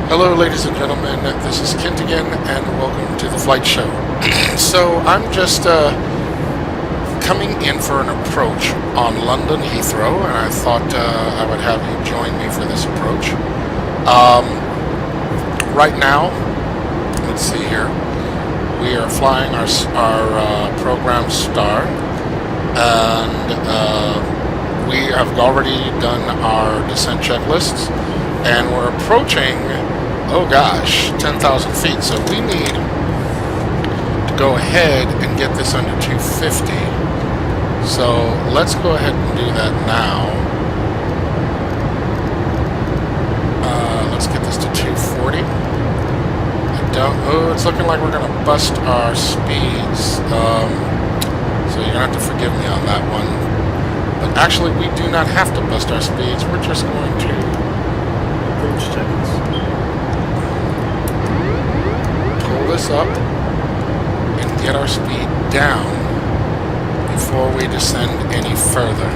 Hello ladies and gentlemen, this is Kent again and welcome to the flight show. So I'm just coming in for an approach on London Heathrow, and I thought I would have you join me for this approach. Right now, let's see here, we are flying our program Star, and we have already done our descent checklists, and we're approaching, oh gosh, 10,000 feet. So we need to go ahead and get this under 250. So let's go ahead and do that now. Let's get this to 240. Oh, it's looking like we're going to bust our speeds. So you're going to have to forgive me on that one. But actually, we do not have to bust our speeds. We're just going to approach checkers. Pull this up and get our speed down before we descend any further.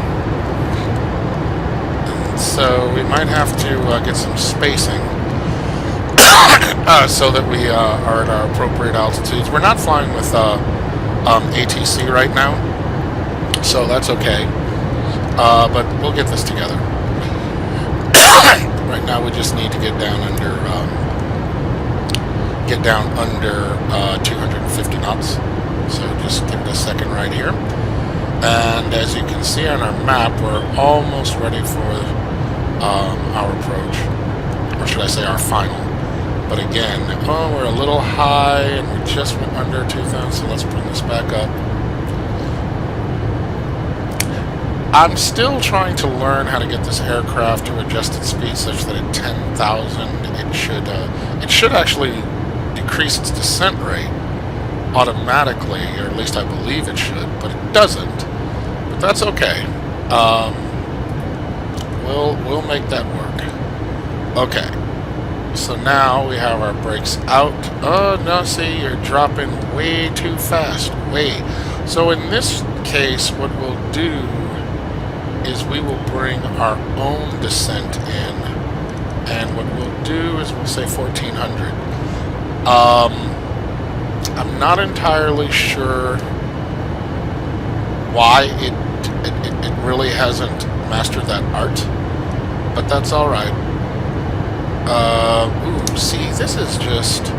And so we might have to get some spacing so that we are at our appropriate altitudes. We're not flying with ATC right now, so that's okay. But we'll get this together. Right now, we just need to get down under 250 knots. So just give it a second right here. And as you can see on our map, we're almost ready for our approach, or should I say our final. But again, we're a little high, and we just went under 2,000. So let's bring this back up. I'm still trying to learn how to get this aircraft to adjusted speed such that at 10,000 it should actually decrease its descent rate automatically, or at least I believe it should, but it doesn't. But that's okay. We'll make that work. Okay. So now we have our brakes out. Oh no! See, you're dropping way too fast. Way. So in this case, what we'll do is we will bring our own descent in, and what we'll do is we'll say 1400. I'm not entirely sure why it really hasn't mastered that art, but that's all right. Ooh, see, this is just,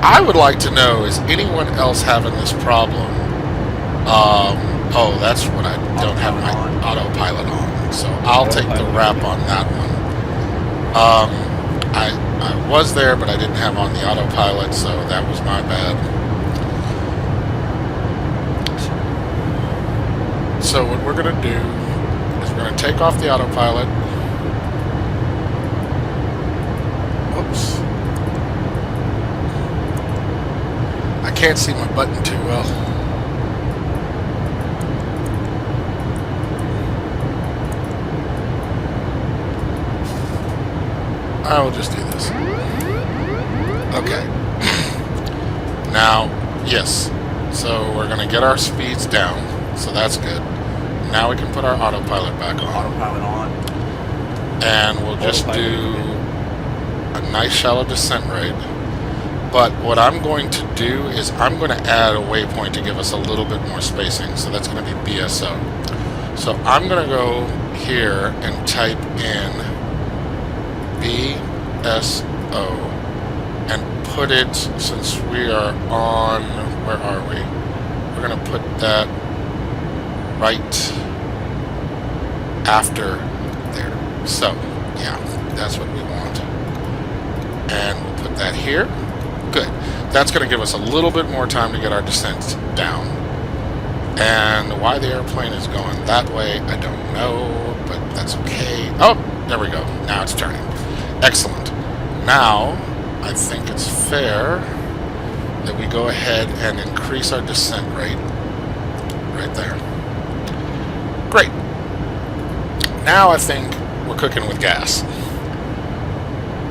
I would like to know, is anyone else having this problem? Oh, that's what I don't have my autopilot on, so I'll take the rap on that one. I was there, but I didn't have on the autopilot, so that was my bad. So what we're going to do is we're going to take off the autopilot. Whoops. I can't see my button too well. I will just do this. Okay. Now, yes. So we're going to get our speeds down. So that's good. Now we can put our autopilot back on. Autopilot on. And we'll just do a nice shallow descent rate. But what I'm going to do is I'm going to add a waypoint to give us a little bit more spacing. So that's going to be BSO. So I'm going to go here and type in BSO and put it, since we are on, where are we? We're going to put that right after there. So, yeah, that's what we want. And we'll put that here. Good. That's going to give us a little bit more time to get our descent down. And why the airplane is going that way, I don't know, but that's okay. Oh, there we go. Now it's turning. Excellent. Now, I think it's fair that we go ahead and increase our descent rate right there. Great. Now I think we're cooking with gas.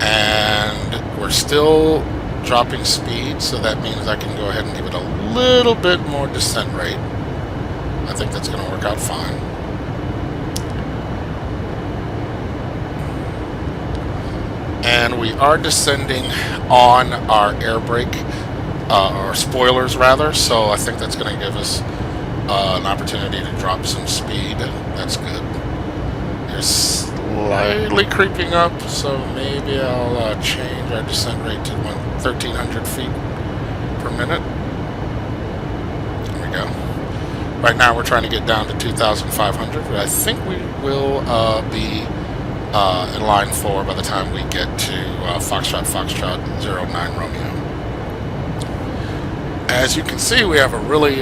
And we're still dropping speed, so that means I can go ahead and give it a little bit more descent rate. I think that's going to work out fine. And we are descending on our air brake, or spoilers rather, so I think that's going to give us an opportunity to drop some speed. That's good. They're slightly creeping up, so maybe I'll change our descent rate to 1,300 feet per minute. There we go. Right now we're trying to get down to 2,500, but I think we will be in line 4 by the time we get to Foxtrot 09 Romeo. As you can see, we have a really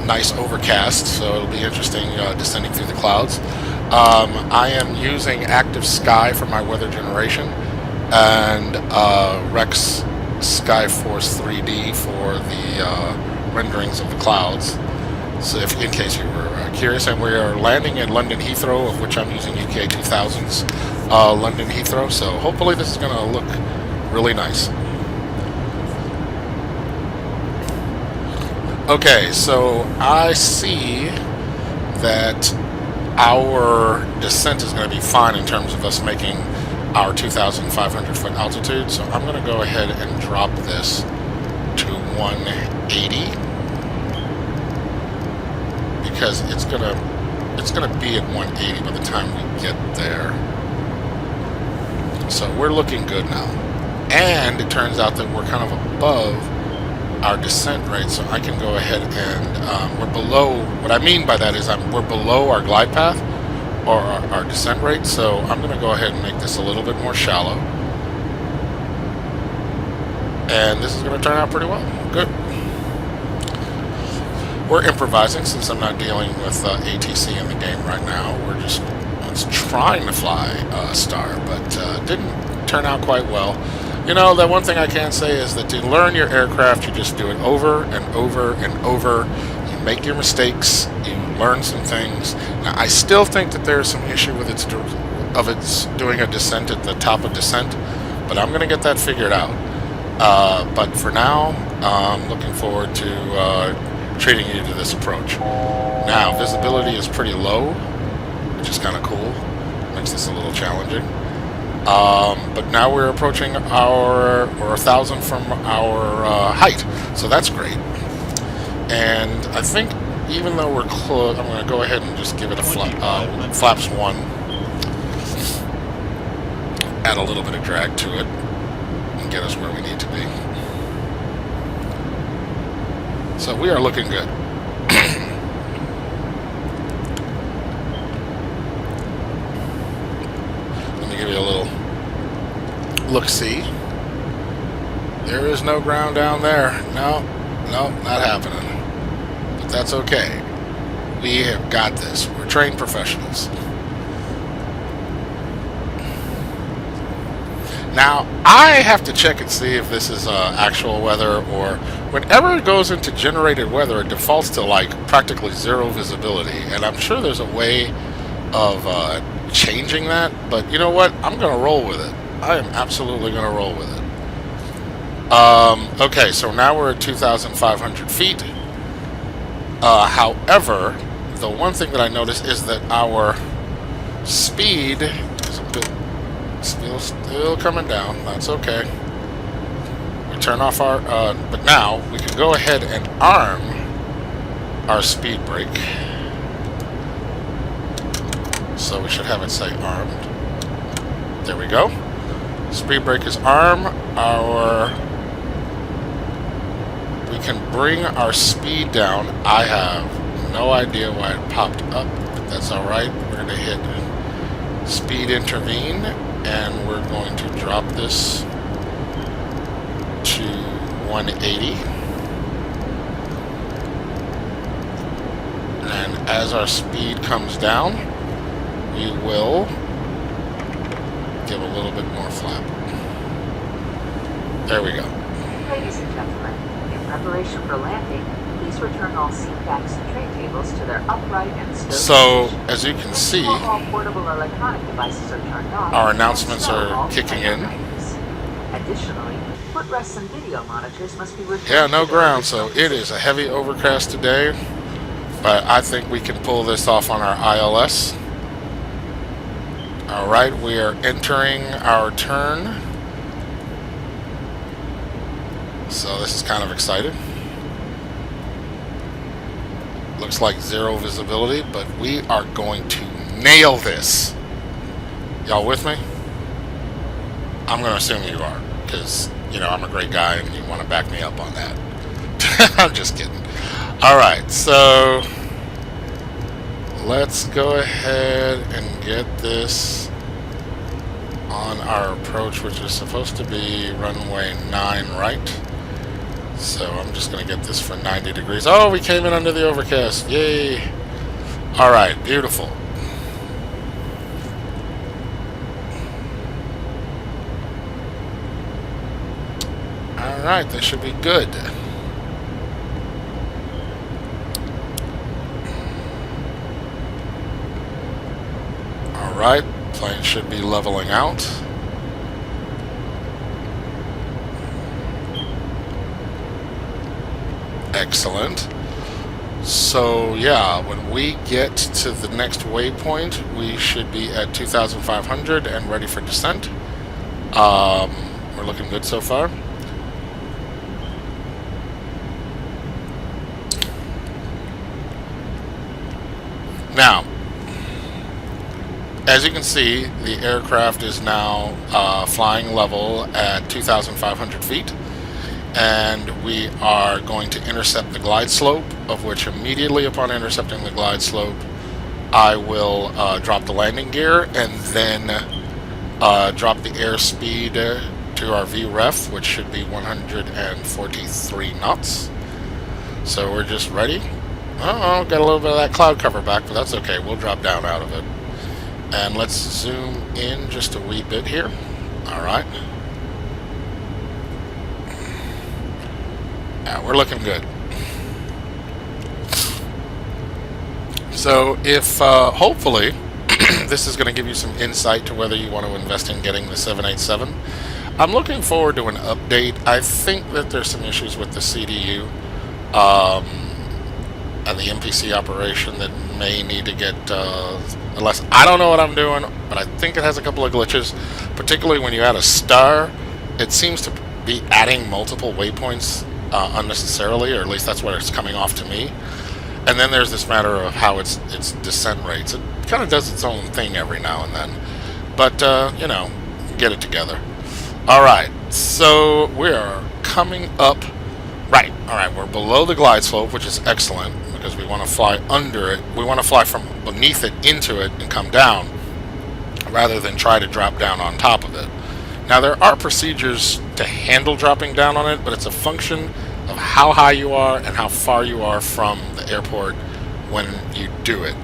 nice overcast, so it'll be interesting descending through the clouds. I am using Active Sky for my weather generation, and Rex Skyforce 3D for the renderings of the clouds. So if, in case you were curious, and we are landing in London Heathrow, of which I'm using UK 2000's London Heathrow, so hopefully this is going to look really nice. Okay, so I see that our descent is going to be fine in terms of us making our 2,500 foot altitude, so I'm going to go ahead and drop this to 180 because it's gonna be at 180 by the time we get there. So we're looking good now, and it turns out that we're kind of above our descent rate, so I can go ahead and we're below. What I mean by that is we're below our glide path or our descent rate, so I'm going to go ahead and make this a little bit more shallow, and this is going to turn out pretty well. Good. We're improvising since I'm not dealing with ATC in the game right now. We're just trying to fly Star, but didn't turn out quite well. You know, the one thing I can say is that to learn your aircraft, you just do it over and over and over. You make your mistakes, you learn some things. Now, I still think that there's some issue with its doing a descent at the top of descent, but I'm going to get that figured out. But for now, I'm looking forward to treating you to this approach. Now, visibility is pretty low, which is kind of cool. Makes this a little challenging. But now we're approaching our 1,000 from our height, so that's great. And I think even though we're close, I'm going to go ahead and just give it a flaps 1. Add a little bit of drag to it and get us where we need to be. So we are looking good. Let me give you a little look-see. There is no ground down there. No, not happening. But that's okay. We have got this. We're trained professionals. Now, I have to check and see if this is actual weather, or whenever it goes into generated weather, it defaults to like practically zero visibility. And I'm sure there's a way of changing that, but you know what? I'm going to roll with it. I am absolutely going to roll with it. Okay, so now we're at 2,500 feet. However, the one thing that I noticed is that our speed is a bit still coming down. That's okay. We turn off our but now we can go ahead and arm our speed brake. So we should have it say armed. There we go. Speed brake is armed. We can bring our speed down. I have no idea why it popped up, but that's alright. We're going to hit speed intervene, and we're going to drop this to 180. And as our speed comes down, we will give a little bit more flap. There we go. Ladies and gentlemen, in preparation for landing, please return all seat backs and tray tables to their upright and stow So, position. as you can see, All portable electronic devices are turned off. our announcements and so are all kicking camera in. frames. Additionally, footrests and video monitors must be returned. Yeah, no to their ground, so original it is a heavy overcast today, but I think we can pull this off on our ILS. Alright, we are entering our turn. So this is kind of exciting. Looks like zero visibility, but we are going to nail this. Y'all with me? I'm going to assume you are, because, you know, I'm a great guy and you want to back me up on that. I'm just kidding. Alright, so let's go ahead and get this on our approach, which is supposed to be runway 9 right. So I'm just going to get this for 90 degrees. Oh, we came in under the overcast. Yay. Alright, beautiful. Alright, this should be good. Alright, plane should be leveling out. Excellent. So yeah, when we get to the next waypoint, we should be at 2,500 and ready for descent. We're looking good so far. Now, as you can see, the aircraft is now flying level at 2,500 feet. And we are going to intercept the glide slope, of which immediately upon intercepting the glide slope, I will drop the landing gear and then drop the airspeed to our VREF, which should be 143 knots. So we're just ready. Oh, got a little bit of that cloud cover back, but that's okay. We'll drop down out of it. And let's zoom in just a wee bit here. All right. Yeah, we're looking good. So if, hopefully, this is going to give you some insight to whether you want to invest in getting the 787. I'm looking forward to an update. I think that there's some issues with the CDU and the MPC operation that may need to get, unless I don't know what I'm doing, but I think it has a couple of glitches, particularly when you add a star. It seems to be adding multiple waypoints unnecessarily, or at least that's what it's coming off to me. And then there's this matter of how its descent rates. It kind of does its own thing every now and then, but you know, get it together. All right, so we are coming up. Right, all right, we're below the glide slope, which is excellent because we want to fly under it. We want to fly from beneath it into it and come down, rather than try to drop down on top of it. Now, there are procedures to handle dropping down on it, but it's a function of how high you are and how far you are from the airport when you do it.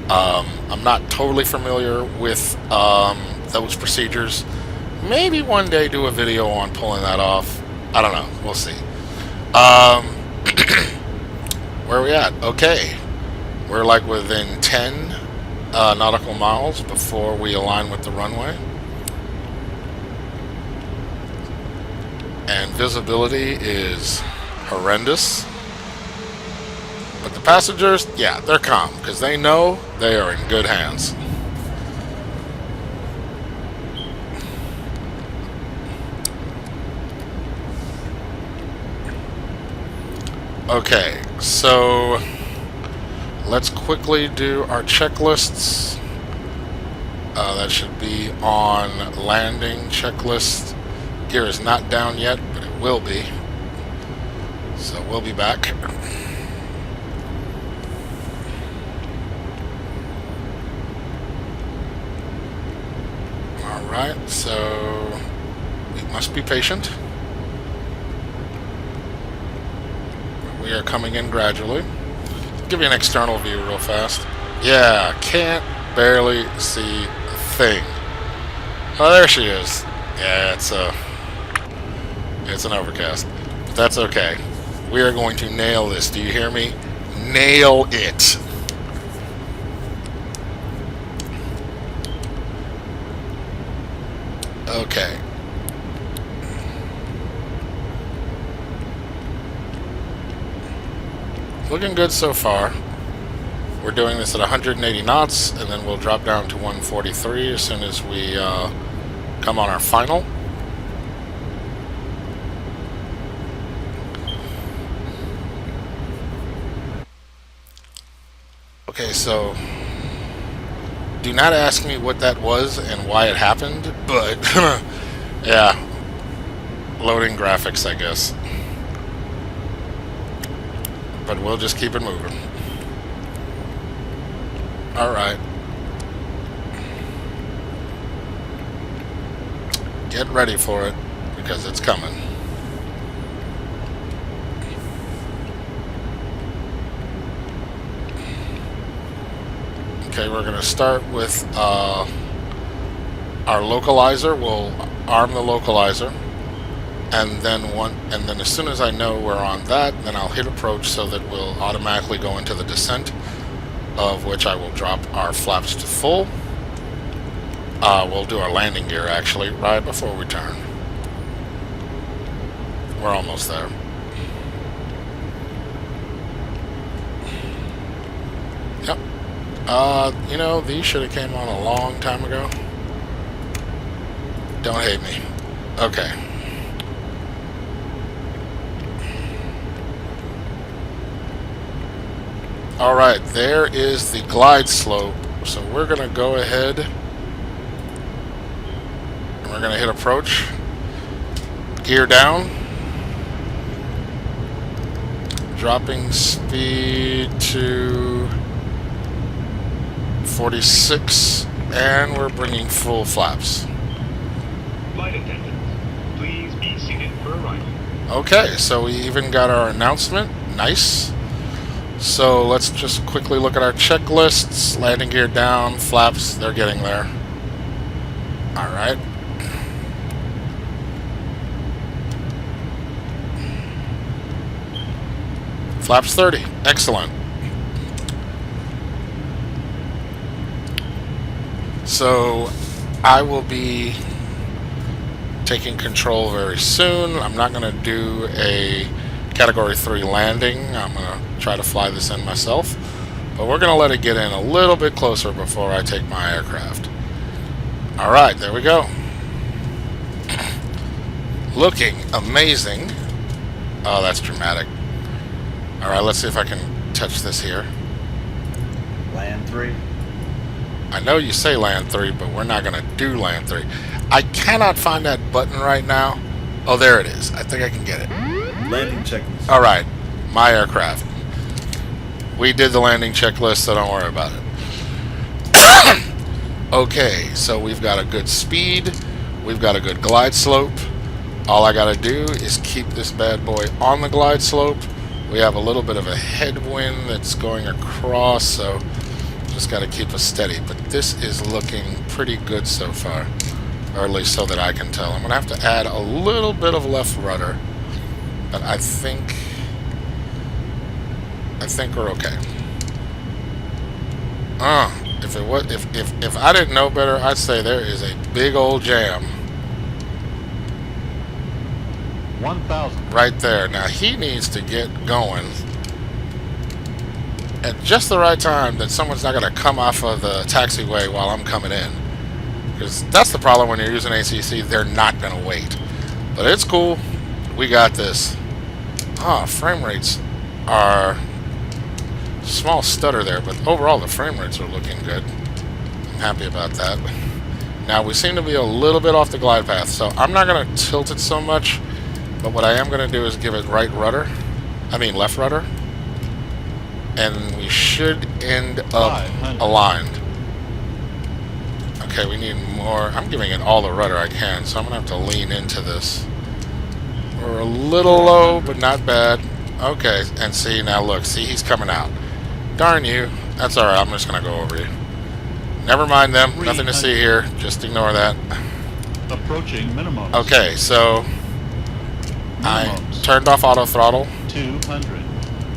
I'm not totally familiar with those procedures. Maybe one day do a video on pulling that off. I don't know. We'll see. Where are we at? Okay. We're like within 10 nautical miles before we align with the runway. And visibility is horrendous. But the passengers, yeah, they're calm because they know they are in good hands. Okay, so let's quickly do our checklists. That should be on landing checklist. Gear is not down yet, but it will be. So we'll be back. Alright, so we must be patient. We are coming in gradually. Give you an external view real fast. Yeah, can't barely see a thing. Oh, there she is. Yeah, it's an overcast. But that's okay. We are going to nail this. Do you hear me? Nail it. Okay. Looking good so far. We're doing this at 180 knots, and then we'll drop down to 143 as soon as we come on our final. Okay, so do not ask me what that was and why it happened, but yeah, loading graphics, I guess. But we'll just keep it moving. Alright. Get ready for it, because it's coming. Okay, we're going to start with our localizer. We'll arm the localizer, and then as soon as I know we're on that, then I'll hit approach so that we'll automatically go into the descent, of which I will drop our flaps to full. We'll do our landing gear actually right before we turn. We're almost there. Yep. You know, these should have came on a long time ago. Don't hate me. Okay. Alright, there is the glide slope. So we're going to go ahead and we're going to hit approach. Gear down. Dropping speed to 46, and we're bringing full flaps. Flight attendants, please be seated for arrival. Okay, so we even got our announcement. Nice. So let's just quickly look at our checklists. Landing gear down, flaps, they're getting there. Alright. Flaps 30. Excellent. So I will be taking control very soon. I'm not going to do a Category 3 landing. I'm going to try to fly this in myself. But we're going to let it get in a little bit closer before I take my aircraft. Alright, there we go. Looking amazing. Oh, that's dramatic. Alright, let's see if I can touch this here. Land 3. I know you say land 3, but we're not going to do land 3. I cannot find that button right now. Oh, there it is. I think I can get it. Landing checklist. Alright, my aircraft. We did the landing checklist, so don't worry about it. Okay, so we've got a good speed. We've got a good glide slope. All I got to do is keep this bad boy on the glide slope. We have a little bit of a headwind that's going across, so just got to keep us steady. But this is looking pretty good so far, or at least so that I can tell. I'm going to have to add a little bit of left rudder, but I think we're okay. If I didn't know better, I'd say there is a big old jam 1,000. right there. Now he needs to get going at just the right time, that someone's not going to come off of the taxiway while I'm coming in, because that's the problem when you're using ACC. They're not going to wait. But it's cool. We got this. Frame rates are small stutter there, but overall the frame rates are looking good. I'm happy about that. Now we seem to be a little bit off the glide path, so I'm not going to tilt it so much, but what I am going to do is give it left rudder, and we should end up aligned. Okay, we need more. I'm giving it all the rudder I can, so I'm going to have to lean into this. We're a little low, but not bad. Okay, and see, now look, see, he's coming out. Darn you. That's alright, I'm just going to go over you. Never mind them, nothing to see here, just ignore that. Approaching minimums. Okay, so I turned off auto throttle. 200.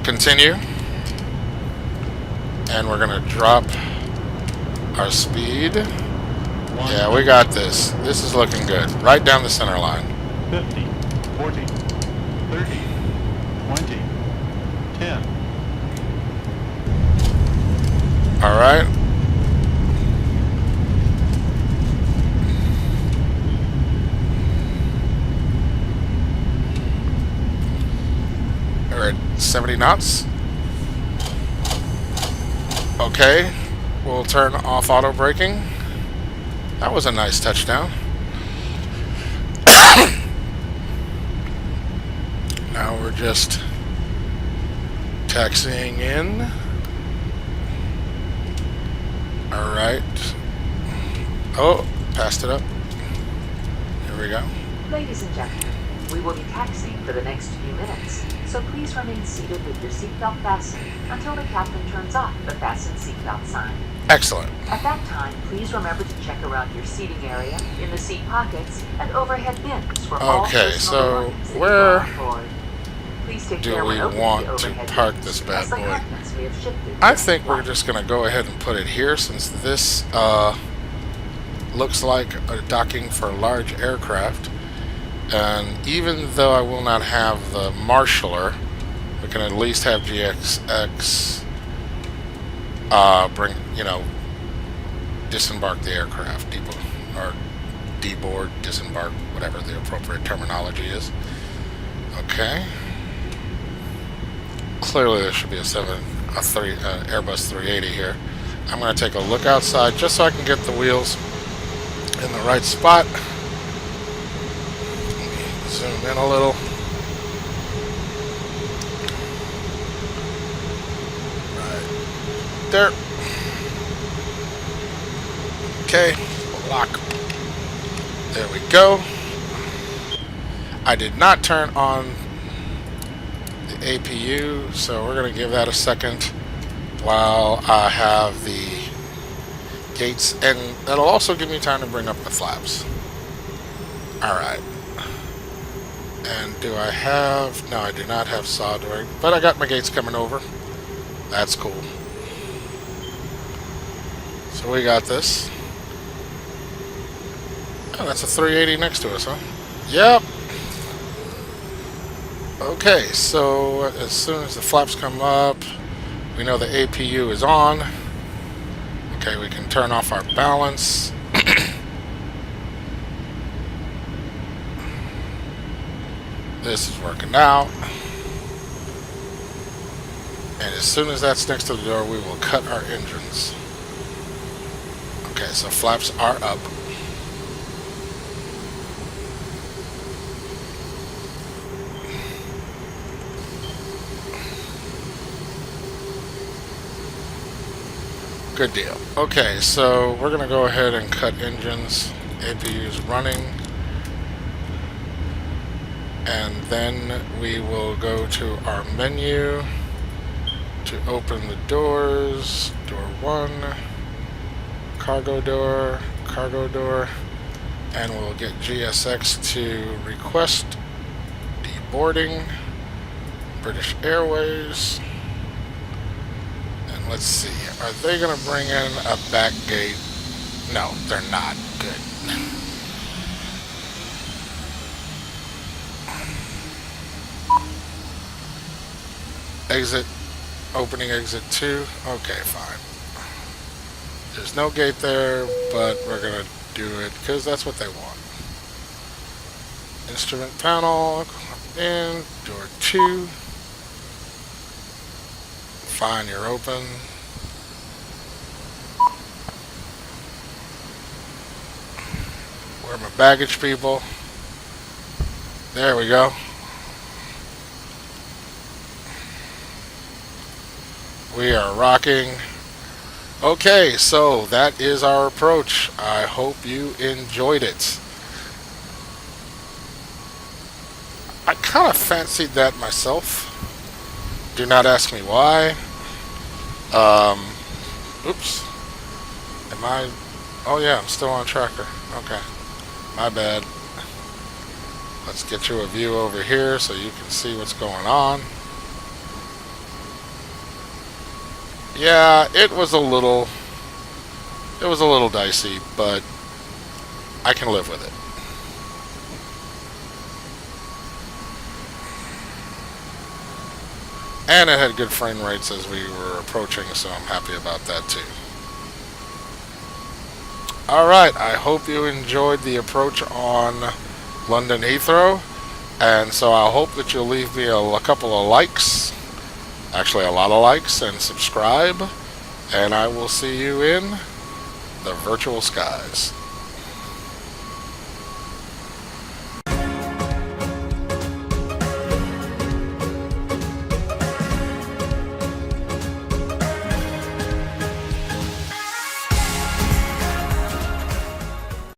Continue. And we're going to drop our speed. Yeah, we got this. This is looking good. Right down the center line. 50, 40, 30, 20, 10. All right. We're at 70 knots. Okay, we'll turn off auto braking. That was a nice touchdown. Now we're just taxiing in. All right. Oh, passed it up. Here we go. Ladies and gentlemen, we will be taxiing for the next few minutes, so please remain seated with your seatbelt fastened until the captain turns off the fasten seatbelt sign. Excellent. At that time, please remember to check around your seating area, in the seat pockets, and overhead bins for all Okay, personal so belongings that you where brought on board. Please take do care when we opening want the to overhead park bins, this bad as the boy? contents may have shifted I during think we're flight. just going to go ahead and put it here, since this looks like a docking for large aircraft. And even though I will not have the marshaller, we can at least have GXX bring, disembark the aircraft, or deboard, disembark, whatever the appropriate terminology is. Okay. Clearly there should be Airbus 380 here. I'm going to take a look outside just so I can get the wheels in the right spot. Zoom in a little. Right there. Okay, lock. There we go. I did not turn on the APU, so we're going to give that a second while I have the gates, and that'll also give me time to bring up the flaps. Alright. And do I have... No, I do not have soldering, but I got my gates coming over. That's cool. So we got this. Oh, that's a 380 next to us, huh? Yep. Okay, so as soon as the flaps come up, we know the APU is on. Okay, we can turn off our balance. This is working out. And as soon as that's next to the door, we will cut our engines. Okay, so flaps are up. Good deal. Okay, so we're going to go ahead and cut engines. APU is running. And then we will go to our menu to open the doors. Door 1, cargo door, and we'll get GSX to request deboarding, British Airways. And let's see, are they going to bring in a back gate? No, they're not. Good. Exit, opening exit 2. Okay, fine. There's no gate there, but we're going to do it because that's what they want. Instrument panel, in, door 2. Fine, you're open. Where are my baggage people? There we go. We are rocking. Okay, so that is our approach. I hope you enjoyed it. I kind of fancied that myself. Do not ask me why. Oops. Am I... Oh yeah, I'm still on tracker. Okay. My bad. Let's get you a view over here so you can see what's going on. Yeah, it was a little dicey, but I can live with it. And it had good frame rates as we were approaching, so I'm happy about that too. Alright, I hope you enjoyed the approach on London Heathrow. And so I hope that you'll leave me a couple of likes, actually a lot of likes, and subscribe. And I will see you in the virtual skies.